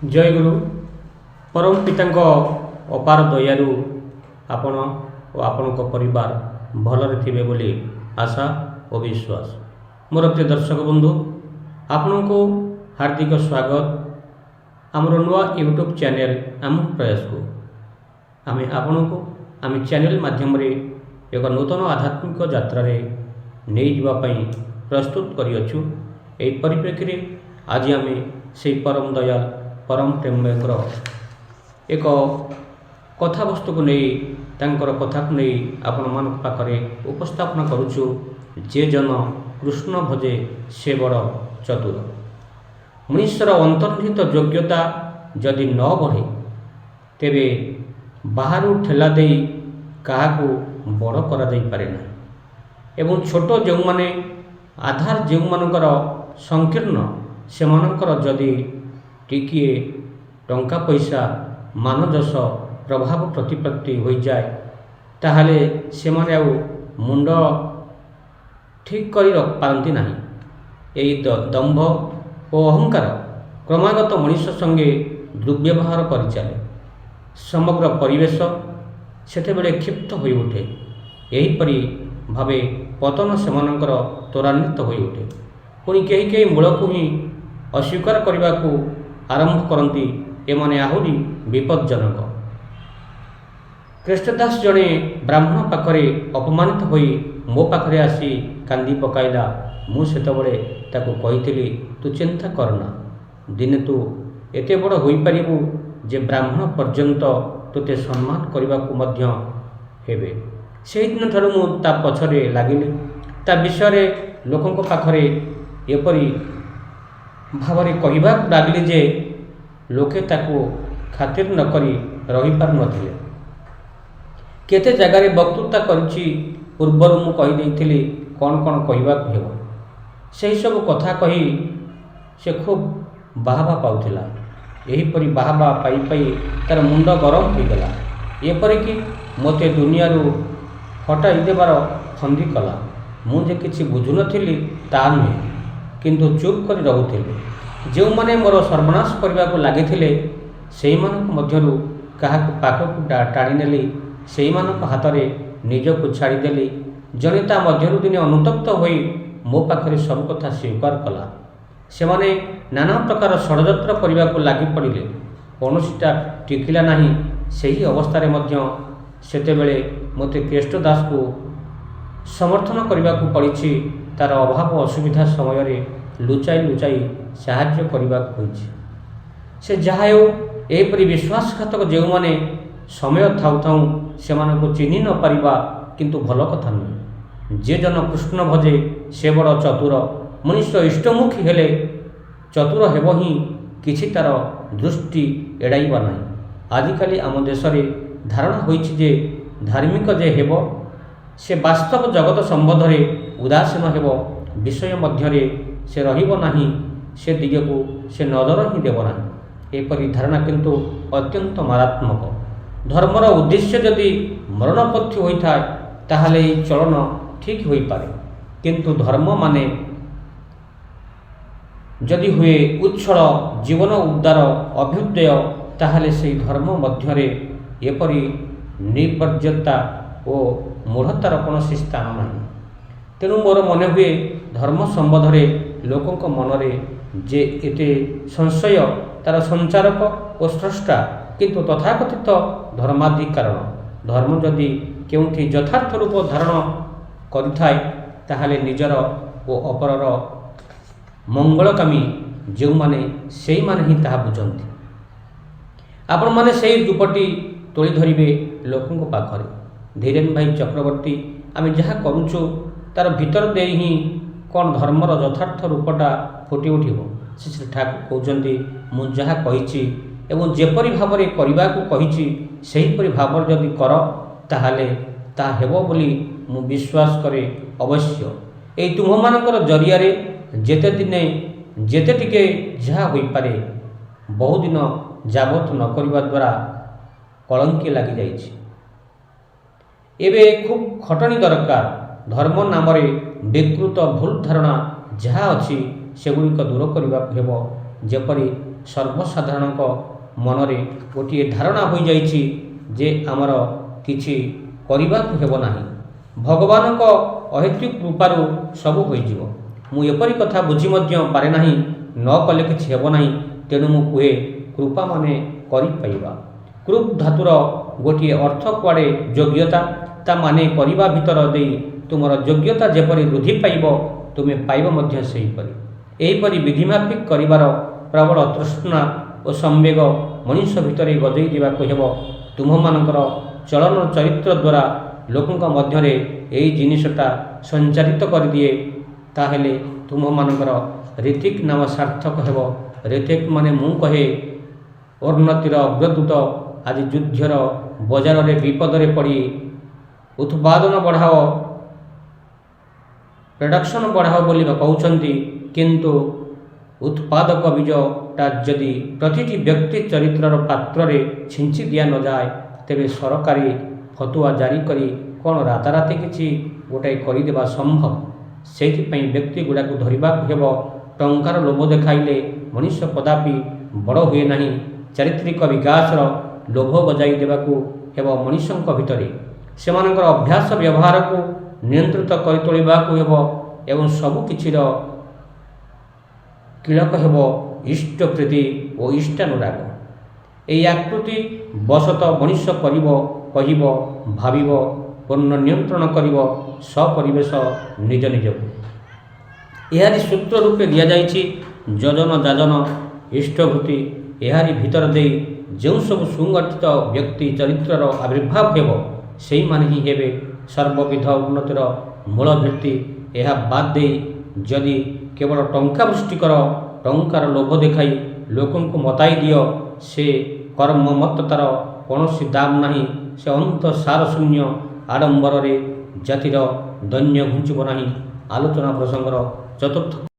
जय गुरु परम पिता अपार दयारू आपण और आपण परिवार भलरे थिबे बोली आशा और विश्वास। मोर प्रिय दर्शक बंधु आपण को हार्दिक स्वागत आमर नुआ यूट्यूब चैनल आम प्रयास को आम आपण को आम चैनल माध्यम एक नूतन आध्यात्मिक यात्रा नहीं जावाई प्रस्तुत करिअछु। एही परिप्रेक्षी रे आज आम से परम दयाल परम प्रेमकर एक कथा वस्तु को नहीं तांकर कथा को नहीं आपण मान पाखरे उपस्थापन करुछु। जे जन कृष्ण भजे से बड़ चतुर। मनुष्यर अंतर्निहित योग्यता जदि न बढ़े तेबे बाहर ठेला दे क्या बड़ करा जाई पारे ना। एवं छोट जो माने आधार जो मानकर संकीर्ण से मानकर जदि टिकिए टंका पैसा मानजस प्रभाव प्रतिपत्ति हो जाए ताहले से माने आउ मुंड ठीक करी रख पारती ना। यही दंभ और अहंकार क्रमागत मनुष्य संगे दुर्व्यवहार कर चले समग्र परिवेश सेतेबेले क्षिप्त हो उठे। यहीपरि भावे पतन सेमानंकर त्वरान्वित हो उठे। पुणी कहीं कहीं मूल को ही अस्वीकार करने को आरंभ करती। एमाने आहुरी विपज्जनक। कृष्णदास जड़े ब्राह्मण पाखरे अपमानित होई मो पाखरे आसी कांदी पकाइला। मुझे ताको कही तू चिंता करना दिने तू एते बड़ होई परिबु जे ब्राह्मण पर्यंत तोते सम्मान करने को मध्य हेबे। से दिन ठारू मु ता पछरे लागिले ता विषय लोकंक पाखरे एपरी भावरे कहवा लागिले जे लोके ताको खातिर न करी रही पार नथिले। केते जगार वक्तृता करिछि पूर्वर मु कहि देइथिली कौन कौन कहवा हेबो। सही सब कथा कही से खूब बाहबा पाउथिला। एहीपरि बाहबा पाई पाई तार मुंड गरम हो गला। एपरिकी मते दुनियारू हटाई देवार फंदी कला। मुझे किसी बुझु नथिली ता नुहे किंतु चुप कर रहुथिली। जो माने मोर सर्वनाश करने को लगिथिले सेही मानक मध्यरु काहाकु पाखकु टाणी नेली सेही मानक हातरे निजको छाड़ीदेली। जने ता मध्यरु दिने अनुतप्त होई मो पाखरे सब कथा स्वीकार कला। सेमाने नाना प्रकार षड्यंत्र करने को लगी पड़िले कौनसीटा टिकिला नहीं। सही अवस्था मध्य सेतेबेले मते कृष्णदास को समर्थन करने को पड़ी। तार अभाव असुविधा समय रे लुचाई लुचाई साहाय्य करने को से जहा एपरी विश्वासघातक जो माने समय थाउ थाउ से चिन्ह न पारिबा किंतु भल कथा नुहे। जे जन कृष्ण भजे से बड़ चतुर। मनुष्य इष्टमुखी हेले चतुर हेब ही किछि तार दृष्टि एड़ाइबा नहीं। आजिकाली आम देश रे धारणा होइछि जे धार्मिक जे हेब से वास्तव जगत संबंध में उदासीन हेब विषय मध्य से रहिब नाही। से दिग को से नजर ही देव ना। एपरी धारणा किंतु अत्यंत मारात्मक। धर्मर उद्देश्य जदि मरणपथ्य होता ताहले चलन ठीक हो पारे किंतु धर्म माने जदि हुए उच्छल जीवन उद्धार अभ्युदय ताहले से धर्म मध्य एपरी निर्वर्जता और मूढ़तार कौन स्थान ना। तेणु मोर मन हुए धर्म संबंध में लोकों मनरे जे एते संशय तार संचारक और स्रष्टा किंतु तथाकथित धर्मादि कारण धर्म जदि केउठी यथार्थ रूप धारण करिथाय ताहाले निजर ओ अपरर मंगलकामी जो माने सेई माने ही ताहा बुझंती। आपण माने सेई दुपटी तोली धरिबे लोकंक पाखरे। धीरेन भाई चक्रवर्ती आमे जहा करूछु तार भीतर दे ही कौन धर्मर यथार्थ रूपटा फुटी उठिब। श्री ठाकुर कहते मु जहाँ कही एवं जेपरी भाव में करने को कही सेहीपरि भाव जदि कर ताहले ता हेबो बोली मु विश्वास करे अवश्य। ए तुम मानकर जरिया जेते दिने जेते टिके जहाँ हो पारे बहु दिन जाबत न करने द्वारा कलंकी लगी जाइछि। एबे खूब खटनी दरकार। धर्म नाम विकृत भूल धारणा जहाँ अच्छी सेगुड़िक दूर करने हेब। जेपरी ସର୍ବସାଧାରଣଙ୍କ ମନରେ ଗୋଟିଏ ଧାରଣା ହୋଇଯାଇଛି ଯେ ଆମର କିଛି କରିବାକୁ ହେବ ନାହିଁ, ଭଗବାନଙ୍କ ଅହେତୁକ କୃପାରୁ ସବୁ ହୋଇଯିବ। ମୁଁ ଏପରି କଥା ବୁଝି ମଧ୍ୟ ପାରେ ନାହିଁ, ନ କଲେ କିଛି ହେବ ନାହିଁ। ତେଣୁ ମୁଁ କୁହେ କୃପା ମାନେ କରିପାଇବା। କୃପ୍ ଧାତୁର ଗୋଟିଏ ଅର୍ଥ କୁଆଡ଼େ ଯୋଗ୍ୟତା, ତା ମାନେ କରିବା ଭିତର ଦେଇ ତୁମର ଯୋଗ୍ୟତା ଯେପରି ବୃଦ୍ଧି ପାଇବ ତୁମେ ପାଇବ ମଧ୍ୟ ସେହିପରି। ଏହିପରି ବିଧିମାଫିକ କରିବାର ପ୍ରବଳ ତୃଷ୍ଣା ଓ ସମ୍ବେଗ ମଣିଷ ଭିତରେ ଗଜେଇ ଦେବାକୁ ହେବ। ତୁମମାନଙ୍କର ଚଳନ ଚରିତ୍ର ଦ୍ୱାରା ଲୋକଙ୍କ ମଧ୍ୟରେ ଏହି ଜିନିଷଟା ସଞ୍ଚାରିତ କରିଦିଏ, ତାହେଲେ ତୁମମାନଙ୍କର ଋତିକ ନାମ ସାର୍ଥକ ହେବ। ଋତିକ ମାନେ ମୁଁ କହେ ଉନ୍ନତିର ଅଗ୍ରଦୂତ। ଆଜି ଯୁଦ୍ଧର ବଜାରରେ ବିପଦରେ ପଡ଼ି ଉତ୍ପାଦନ ବଢ଼ାଅ, ପ୍ରଡକ୍ସନ ବଢ଼ାଅ ବୋଲି କହୁଛନ୍ତି, କିନ୍ତୁ ଉତ୍ପାଦକ ବୀଜଟା ଯଦି ପ୍ରତିଟି ବ୍ୟକ୍ତି ଚରିତ୍ରର ପାତ୍ରରେ ଛିଞ୍ଚି ଦିଆ ନଯାଏ, ତେବେ ସରକାରୀ ଫତୁଆ ଜାରି କରି କ'ଣ ରାତାରାତି କିଛି ଗୋଟାଏ କରିଦେବା ସମ୍ଭବ? ସେଇଥିପାଇଁ ବ୍ୟକ୍ତିଗୁଡ଼ାକୁ ଧରିବାକୁ ହେବ। ଟଙ୍କାର ଲୋଭ ଦେଖାଇଲେ ମଣିଷ କଦାପି ବଡ଼ ହୁଏ ନାହିଁ। ଚାରିତ୍ରିକ ବିକାଶର ଲୋଭ ବଜାଇ ଦେବାକୁ ହେବ ମଣିଷଙ୍କ ଭିତରେ। ସେମାନଙ୍କର ଅଭ୍ୟାସ ବ୍ୟବହାରକୁ ନିୟନ୍ତ୍ରିତ କରି ତୋଳିବାକୁ ହେବ ଏବଂ ସବୁ କିଛିର କିଳକ ହେବ ଇଷ୍ଟପ୍ରୀତି ଓ ଇଷ୍ଟାନୁରାଗ। ଏହି ଆକୃତି ବଶତଃ ମଣିଷ କରିବ, କହିବ, ଭାବିବ, ପୂର୍ଣ୍ଣ ନିୟନ୍ତ୍ରଣ କରିବ ସପରିବେଶ ନିଜ ନିଜକୁ। ଏହାରି ସୂତ୍ର ରୂପେ ଦିଆଯାଇଛି ଯଜନ ଯାଜନ ଇଷ୍ଟଭୂତି। ଏହାରି ଭିତର ଦେଇ ଯେଉଁ ସବୁ ସୁଗଠିତ ବ୍ୟକ୍ତି ଚରିତ୍ରର ଆବିର୍ଭାବ ହେବ, ସେଇମାନେ ହିଁ ହେବେ ସର୍ବବିଧ ଉନ୍ନତିର ମୂଳ ଭିତ୍ତି। ଏହା ବାଦ ଦେଇ ଯଦି କେବଳ ଟଙ୍କା ବୃଷ୍ଟି କର, ଟଙ୍କାର ଲୋଭ ଦେଖାଇ ଲୋକଙ୍କୁ ମତାଇ ଦିଅ, ସେ କର୍ମମତ୍ତତାର କୌଣସି ଦାମ ନାହିଁ। ସେ ଅନ୍ତ ସାରଶୂନ୍ୟ ଆଡ଼ମ୍ବରରେ ଜାତିର ଦୈନ୍ୟ ଘୁଞ୍ଚିବ ନାହିଁ। ଆଲୋଚନା ପ୍ରସଙ୍ଗର ଚତୁର୍ଥ